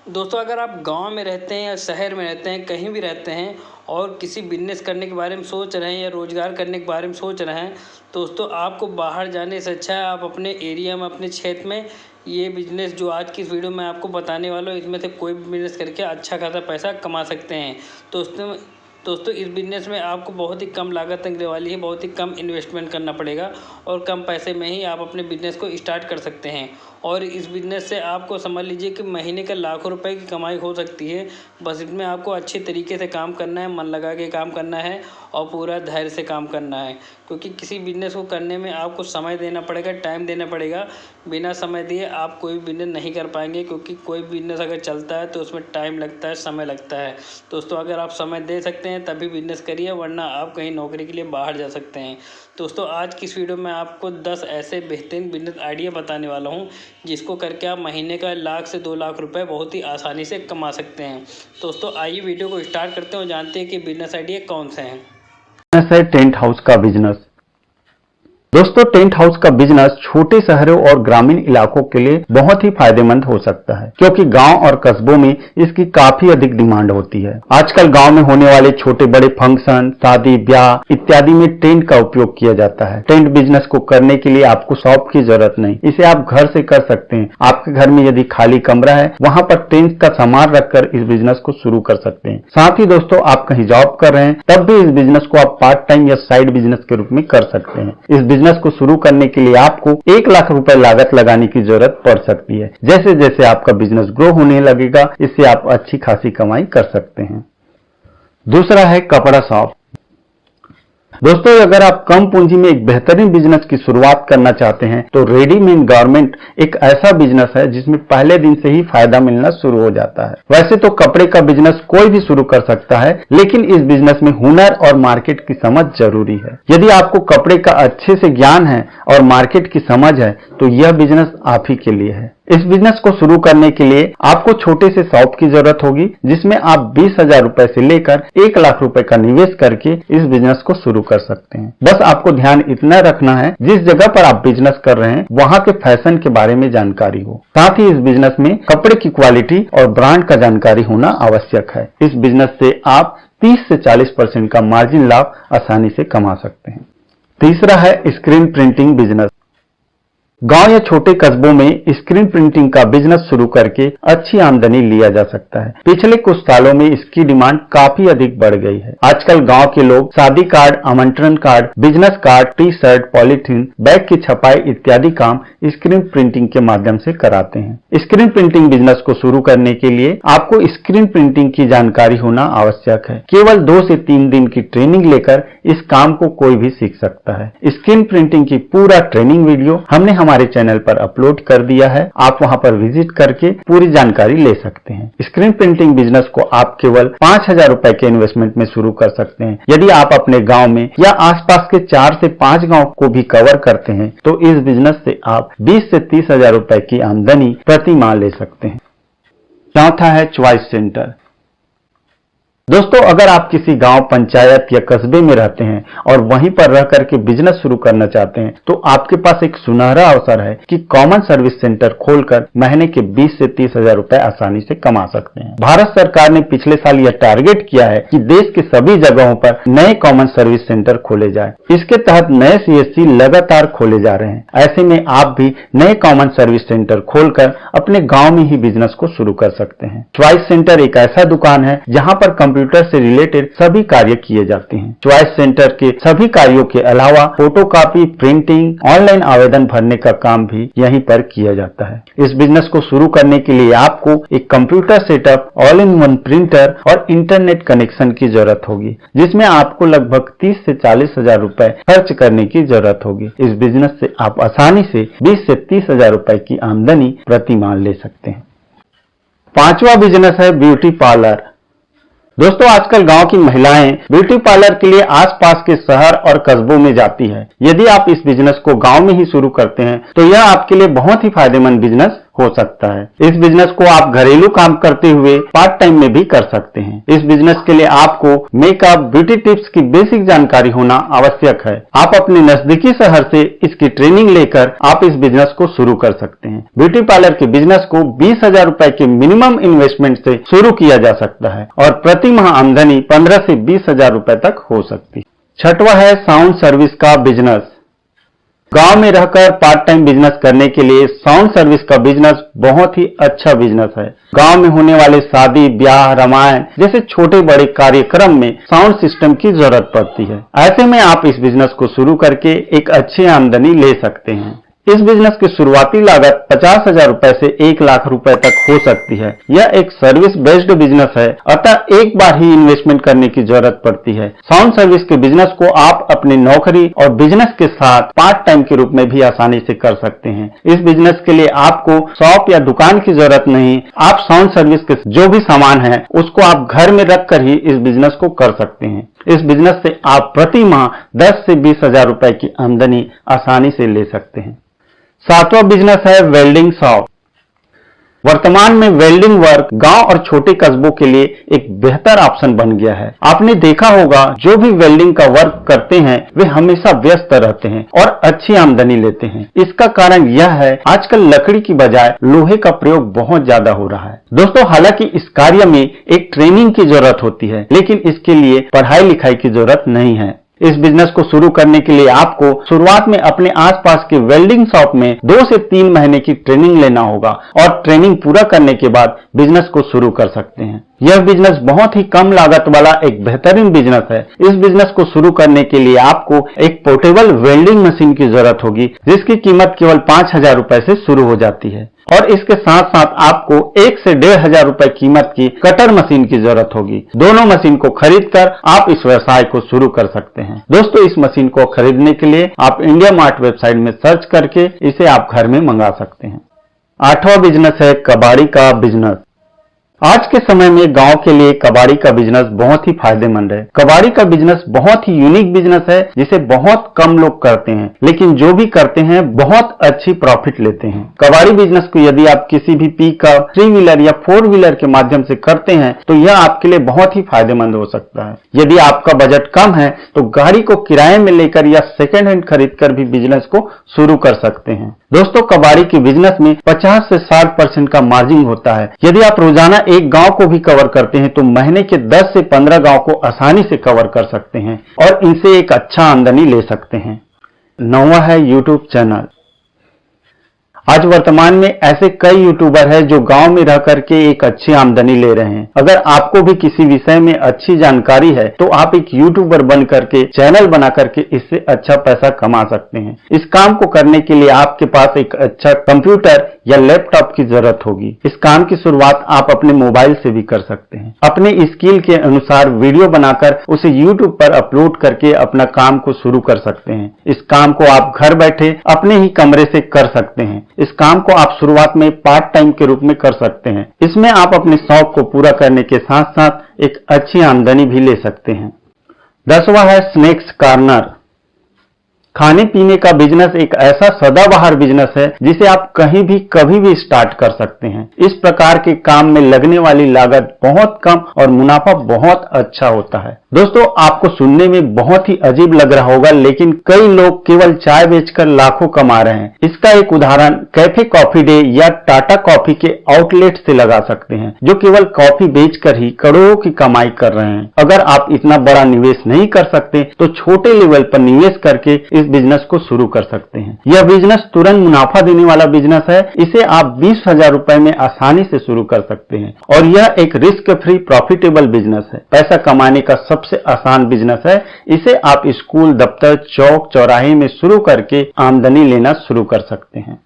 दोस्तों, अगर आप गांव में रहते हैं या शहर में रहते हैं, कहीं भी रहते हैं और किसी बिजनेस करने के बारे में सोच रहे हैं या रोज़गार करने के बारे में सोच रहे हैं, दोस्तों आपको बाहर जाने से अच्छा है आप अपने एरिया में, अपने क्षेत्र में ये बिज़नेस जो आज की इस वीडियो में आपको बताने वाला हूँ, इसमें से कोई भी बिज़नेस करके अच्छा खासा पैसा कमा सकते हैं। दोस्तों इस बिज़नेस में आपको बहुत ही कम लागत लगने वाली है, बहुत ही कम इन्वेस्टमेंट करना पड़ेगा और कम पैसे में ही आप अपने बिज़नेस को स्टार्ट कर सकते हैं। और इस बिज़नेस से आपको समझ लीजिए कि महीने का लाखों रुपए की कमाई हो सकती है। बस इसमें आपको अच्छे तरीके से काम करना है, मन लगा के काम करना है और पूरा धैर्य से काम करना है, क्योंकि किसी बिज़नेस को करने में आपको समय देना पड़ेगा, टाइम देना पड़ेगा। बिना समय दिए आप कोई बिज़नेस नहीं कर पाएंगे, क्योंकि कोई बिज़नेस अगर चलता है तो उसमें टाइम लगता है, समय लगता है। दोस्तों अगर आप समय दे सकते हैं तभी बिज़नेस करिए, वरना आप कहीं नौकरी के लिए बाहर जा सकते हैं। दोस्तों आज की इस वीडियो में आपको 10 ऐसे बेहतरीन बिज़नेस आइडिया बताने वाला हूं, जिसको करके आप महीने का 1 लाख से 2 लाख रुपए बहुत ही आसानी से कमा सकते हैं। दोस्तों आइए वीडियो को स्टार्ट करते हैं और जानते हैं कि बिज़नेस आइडिया कौन से हैं। है टेंट हाउस का बिजनेस। दोस्तों टेंट हाउस का बिजनेस छोटे शहरों और ग्रामीण इलाकों के लिए बहुत ही फायदेमंद हो सकता है, क्योंकि गांव और कस्बों में इसकी काफी अधिक डिमांड होती है। आजकल गांव में होने वाले छोटे बड़े फंक्शन, शादी, ब्याह इत्यादि में टेंट का उपयोग किया जाता है। टेंट बिजनेस को करने के लिए आपको शॉप की जरूरत नहीं, इसे आप घर से कर सकते हैं। आपके घर में यदि खाली कमरा है, वहां पर टेंट का सामान रखकर इस बिजनेस को शुरू कर सकते हैं। साथ ही दोस्तों आप कहीं जॉब कर रहे हैं, तब भी इस बिजनेस को आप पार्ट टाइम या साइड बिजनेस के रूप में कर सकते हैं। इस बिजनेस को शुरू करने के लिए आपको 1 लाख रुपए लागत लगाने की जरूरत पड़ सकती है। जैसे जैसे आपका बिजनेस ग्रो होने लगेगा, इससे आप अच्छी खासी कमाई कर सकते हैं। दूसरा है कपड़ा शॉप। दोस्तों अगर आप कम पूंजी में एक बेहतरीन बिजनेस की शुरुआत करना चाहते हैं, तो रेडीमेड गारमेंट एक ऐसा बिजनेस है जिसमें पहले दिन से ही फायदा मिलना शुरू हो जाता है। वैसे तो कपड़े का बिजनेस कोई भी शुरू कर सकता है, लेकिन इस बिजनेस में हुनर और मार्केट की समझ जरूरी है। यदि आपको कपड़े का अच्छे से ज्ञान है और मार्केट की समझ है, तो यह बिजनेस आप ही के लिए है। इस बिजनेस को शुरू करने के लिए आपको छोटे से शॉप की जरूरत होगी, जिसमें आप 20,000 रुपए से लेकर 1 लाख रुपए का निवेश करके इस बिजनेस को शुरू कर सकते हैं। बस आपको ध्यान इतना रखना है, जिस जगह पर आप बिजनेस कर रहे हैं वहां के फैशन के बारे में जानकारी हो। साथ ही इस बिजनेस में कपड़े की क्वालिटी और ब्रांड का जानकारी होना आवश्यक है। इस बिजनेस से आप 30 से 40% का मार्जिन लाभ आसानी से कमा सकते हैं। तीसरा है स्क्रीन प्रिंटिंग बिजनेस। गांव या छोटे कस्बों में स्क्रीन प्रिंटिंग का बिजनेस शुरू करके अच्छी आमदनी लिया जा सकता है। पिछले कुछ सालों में इसकी डिमांड काफी अधिक बढ़ गई है। आजकल गांव के लोग शादी कार्ड, आमंत्रण card, business card, T shirt, polythene, bag की छपाई इत्यादि काम स्क्रीन प्रिंटिंग के माध्यम से कराते हैं। स्क्रीन प्रिंटिंग बिजनेस को शुरू करने के लिए आपको स्क्रीन प्रिंटिंग की जानकारी होना आवश्यक है। केवल 2 से 3 दिन की ट्रेनिंग लेकर इस काम को कोई भी सीख सकता है। स्क्रीन प्रिंटिंग की पूरा ट्रेनिंग वीडियो हमने हमारे चैनल पर अपलोड कर दिया है, आप वहां पर विजिट करके पूरी जानकारी ले सकते हैं। स्क्रीन प्रिंटिंग बिजनेस को आप केवल 5,000 रुपए के इन्वेस्टमेंट में शुरू कर सकते हैं। यदि आप अपने गांव में या आसपास के 4 से 5 गांव को भी कवर करते हैं, तो इस बिजनेस से आप 20 से 30,000 रुपए की आमदनी प्रति माह ले सकते हैं। चौथा है चॉइस सेंटर। दोस्तों अगर आप किसी गांव, पंचायत या कस्बे में रहते हैं और वहीं पर रह करके बिजनेस शुरू करना चाहते हैं, तो आपके पास एक सुनहरा अवसर है कि कॉमन सर्विस सेंटर खोलकर महीने के 20 से 30,000 रुपए आसानी से कमा सकते हैं। भारत सरकार ने पिछले साल यह टारगेट किया है कि देश के सभी जगहों पर नए कॉमन सर्विस सेंटर खोले जाए। इसके तहत नए CSC लगातार खोले जा रहे हैं। ऐसे में आप भी नए कॉमन सर्विस सेंटर खोलकर अपने गाँव में ही बिजनेस को शुरू कर सकते हैं। चॉइस सेंटर एक ऐसा दुकान है जहाँ पर कंप्यूटर से रिलेटेड सभी कार्य किए जाते हैं। चॉइस सेंटर के सभी कार्यों के अलावा फोटोकॉपी, प्रिंटिंग, ऑनलाइन आवेदन भरने का काम भी यहीं पर किया जाता है। इस बिजनेस को शुरू करने के लिए आपको एक computer setup, all in one printer और इंटरनेट कनेक्शन की जरूरत होगी, जिसमें आपको लगभग 30 से 40,000 रुपए खर्च करने की जरूरत होगी। इस बिजनेस से आप आसानी से 20 से 30,000 रुपए की आमदनी प्रति माह ले सकते हैं। पांचवा बिजनेस है ब्यूटी पार्लर। दोस्तों आजकल गांव की महिलाएं ब्यूटी पार्लर के लिए आसपास के शहर और कस्बों में जाती है। यदि आप इस बिजनेस को गांव में ही शुरू करते हैं, तो यह आपके लिए बहुत ही फायदेमंद बिजनेस हो सकता है। इस बिजनेस को आप घरेलू काम करते हुए पार्ट टाइम में भी कर सकते हैं। इस बिजनेस के लिए आपको मेकअप, ब्यूटी टिप्स की बेसिक जानकारी होना आवश्यक है। आप अपने नजदीकी शहर से इसकी ट्रेनिंग लेकर आप इस बिजनेस को शुरू कर सकते हैं। ब्यूटी पार्लर के बिजनेस को 20,000 रुपए के मिनिमम इन्वेस्टमेंट से शुरू किया जा सकता है और प्रति माह आमदनी 15 से 20,000 रुपए तक हो सकती है। छठवां है साउंड सर्विस का बिजनेस। गांव में रहकर पार्ट टाइम बिजनेस करने के लिए साउंड सर्विस का बिजनेस बहुत ही अच्छा बिजनेस है। गांव में होने वाले शादी, ब्याह, रामायण जैसे छोटे बड़े कार्यक्रम में साउंड सिस्टम की जरूरत पड़ती है। ऐसे में आप इस बिजनेस को शुरू करके एक अच्छी आमदनी ले सकते हैं। इस बिजनेस की शुरुआती लागत 50,000 रुपए से 1 लाख रुपए तक हो सकती है। यह एक सर्विस बेस्ड बिजनेस है, अतः एक बार ही इन्वेस्टमेंट करने की जरूरत पड़ती है। साउंड सर्विस के बिजनेस को आप अपनी नौकरी और बिजनेस के साथ पार्ट टाइम के रूप में भी आसानी से कर सकते हैं। इस बिजनेस के लिए आपको शॉप या दुकान की जरूरत नहीं। आप साउंड सर्विस के जो भी सामान है उसको आप घर में रखकर ही इस बिजनेस को कर सकते हैं। इस बिजनेस से आप प्रति माह 10 से 20,000 रुपए की आमदनी आसानी से ले सकते हैं। सातवां बिजनेस है वेल्डिंग शॉप। वर्तमान में वेल्डिंग वर्क गांव और छोटे कस्बों के लिए एक बेहतर ऑप्शन बन गया है। आपने देखा होगा जो भी वेल्डिंग का वर्क करते हैं वे हमेशा व्यस्त रहते हैं और अच्छी आमदनी लेते हैं। इसका कारण यह है आजकल लकड़ी की बजाय लोहे का प्रयोग बहुत ज्यादा हो रहा है। दोस्तों, हालांकि इस कार्य में एक ट्रेनिंग की जरूरत होती है, लेकिन इसके लिए पढ़ाई लिखाई की जरूरत नहीं है। इस बिजनेस को शुरू करने के लिए आपको शुरुआत में अपने आसपास के वेल्डिंग शॉप में 2 से 3 महीने की ट्रेनिंग लेना होगा और ट्रेनिंग पूरा करने के बाद बिजनेस को शुरू कर सकते हैं। यह बिजनेस बहुत ही कम लागत वाला एक बेहतरीन बिजनेस है। इस बिजनेस को शुरू करने के लिए आपको एक पोर्टेबल वेल्डिंग मशीन की जरूरत होगी, जिसकी कीमत केवल 5,000 रुपए से शुरू हो जाती है और इसके साथ साथ आपको 1 से 1,500 रुपए कीमत की कटर मशीन की जरूरत होगी। दोनों मशीन को खरीदकर आप इस व्यवसाय को शुरू कर सकते हैं। दोस्तों, इस मशीन को खरीदने के लिए आप इंडिया मार्ट वेबसाइट में सर्च करके इसे आप घर में मंगा सकते हैं। आठवां बिजनेस है कबाड़ी का बिजनेस। आज के समय में गांव के लिए कबाड़ी का बिजनेस बहुत ही फायदेमंद है। कबाड़ी का बिजनेस बहुत ही यूनिक बिजनेस है जिसे बहुत कम लोग करते हैं, लेकिन जो भी करते हैं बहुत अच्छी प्रॉफिट लेते हैं। कबाड़ी बिजनेस को यदि आप किसी भी पिकअप, 3 व्हीलर या 4 व्हीलर के माध्यम से करते हैं तो यह आपके लिए बहुत ही फायदेमंद हो सकता है। यदि आपका बजट कम है तो गाड़ी को किराए में लेकर या सेकेंड हैंड खरीद कर भी बिजनेस को शुरू कर सकते हैं। दोस्तों, कबाड़ी के बिजनेस में 50 से 60% का मार्जिन होता है। यदि आप रोजाना एक गांव को भी कवर करते हैं तो महीने के 10 से 15 गांव को आसानी से कवर कर सकते हैं और इनसे एक अच्छा आमदनी ले सकते हैं। 9वां है यूट्यूब चैनल। आज वर्तमान में ऐसे कई यूट्यूबर हैं जो गांव में रह करके एक अच्छी आमदनी ले रहे हैं। अगर आपको भी किसी विषय में अच्छी जानकारी है तो आप एक यूट्यूबर बन करके चैनल बना करके इससे अच्छा पैसा कमा सकते हैं। इस काम को करने के लिए आपके पास एक अच्छा कंप्यूटर या लैपटॉप की जरूरत होगी। इस काम की शुरुआत आप अपने मोबाइल से भी कर सकते हैं। अपने स्किल के अनुसार वीडियो बनाकर उसे यूट्यूब पर अपलोड करके अपना काम को शुरू कर सकते हैं। इस काम को आप घर बैठे अपने ही कमरे से कर सकते हैं। इस काम को आप शुरुआत में पार्ट टाइम के रूप में कर सकते हैं। इसमें आप अपने शौक को पूरा करने के साथ साथ एक अच्छी आमदनी भी ले सकते हैं। 10वां है स्नैक्स कॉर्नर। खाने पीने का बिजनेस एक ऐसा सदाबहार बिजनेस है जिसे आप कहीं भी कभी भी स्टार्ट कर सकते हैं। इस प्रकार के काम में लगने वाली लागत बहुत कम और मुनाफा बहुत अच्छा होता है। दोस्तों, आपको सुनने में बहुत ही अजीब लग रहा होगा, लेकिन कई लोग केवल चाय बेचकर लाखों कमा रहे हैं। इसका एक उदाहरण कैफे कॉफी डे या टाटा कॉफी के आउटलेट से लगा सकते हैं, जो केवल कॉफी बेचकर ही करोड़ों की कमाई कर रहे हैं। अगर आप इतना बड़ा निवेश नहीं कर सकते तो छोटे लेवल पर निवेश करके इस बिजनेस को शुरू कर सकते हैं। यह बिजनेस तुरंत मुनाफा देने वाला बिजनेस है। इसे आप 20,000 रुपए में आसानी से शुरू कर सकते हैं और यह एक रिस्क फ्री प्रॉफिटेबल बिजनेस है। पैसा कमाने का सबसे आसान बिजनेस है। इसे आप स्कूल, दफ्तर, चौक चौराहे में शुरू करके आमदनी लेना शुरू कर सकते हैं।